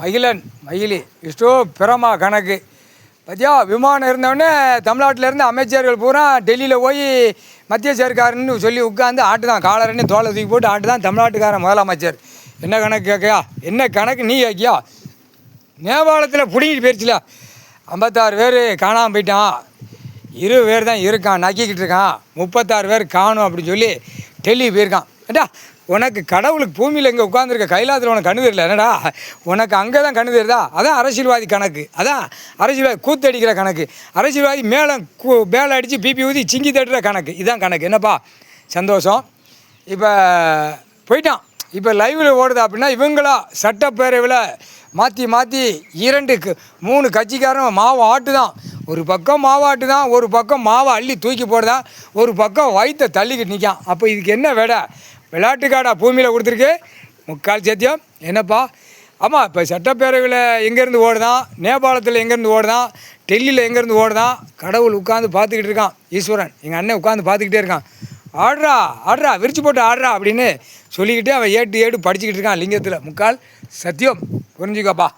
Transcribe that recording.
மயிலி இஷ்டோ பிரமா கணக்கு பார்த்தியா. விமானம் இருந்தவொடனே தமிழ்நாட்டிலேருந்து அமைச்சர்கள் பூரா டெல்லியில் போய் மத்திய சர்க்காருன்னு சொல்லி உட்காந்து ஆட்டு தான் காலரன்னு தோலை தூக்கி போட்டு ஆட்டு தான் தமிழ்நாட்டுக்காரன் முதலமைச்சர். என்ன கணக்கு கேட்கையா? என்ன கணக்கு நீ கேட்கியா? நேபாளத்தில் பிடிங்கிட்டு போயிடுச்சுல, 56 பேர் காணாமல் போயிட்டான், 20 பேர் தான் இருக்கான் நக்கிக்கிட்டு இருக்கான், 36 பேர் காணும் அப்படின்னு சொல்லி டெல்லி போயிருக்கான். ஏண்டா உனக்கு கடவுளுக்கு பூமியில் இங்கே உட்காந்துருக்க கைலாத்தில் உனக்கு கண்ணு தெரியல என்னடா? உனக்கு அங்கே தான் கண்ணு தெரியுதா? அதான் அரசியல்வாதி கணக்கு, அதான் அரசியல்வாதி கூத்தடிக்கிற கணக்கு, அரசியல்வாதி மேலே அடித்து பிபி ஊதி சிங்கி தட்டுற கணக்கு, இதுதான் கணக்கு. என்னப்பா சந்தோஷம். இப்போ போயிட்டான். இப்போ லைவில் ஓடுது அப்படின்னா இவங்களா சட்டப்பேரவையில் மாற்றி 3 கட்சிக்காரன் மாவு ஆட்டு தான். ஒரு பக்கம் மாவாட்டு தான், ஒரு பக்கம் மாவை அள்ளி தூக்கி போடுதான், ஒரு பக்கம் வயிற்றை தள்ளிக்கிட்டு நிற்கான். அப்போ இதுக்கு என்ன வேடை? விளையாட்டுக்காடா பூமியில் கொடுத்துருக்கு முக்கால் சத்தியம். என்னப்பா ஆமாம், இப்போ சட்டப்பேரவையில் எங்கேருந்து ஓடுதான், நேபாளத்தில் எங்கேருந்து ஓடுதான், டெல்லியில் எங்கேருந்து ஓடுதான், கடவுள் உட்காந்து பார்த்துக்கிட்டு இருக்கான். ஈஸ்வரன் எங்கள் அண்ணன் உட்காந்து பார்த்துக்கிட்டே இருக்கான். ஆடுறா விரிச்சு போட்டு ஆடுறா அப்படின்னு சொல்லிக்கிட்டு அவன் ஏடு படிச்சுக்கிட்டு இருக்கான் லிங்கத்தில் முக்கால் சத்தியம். புரிஞ்சுக்கப்பா.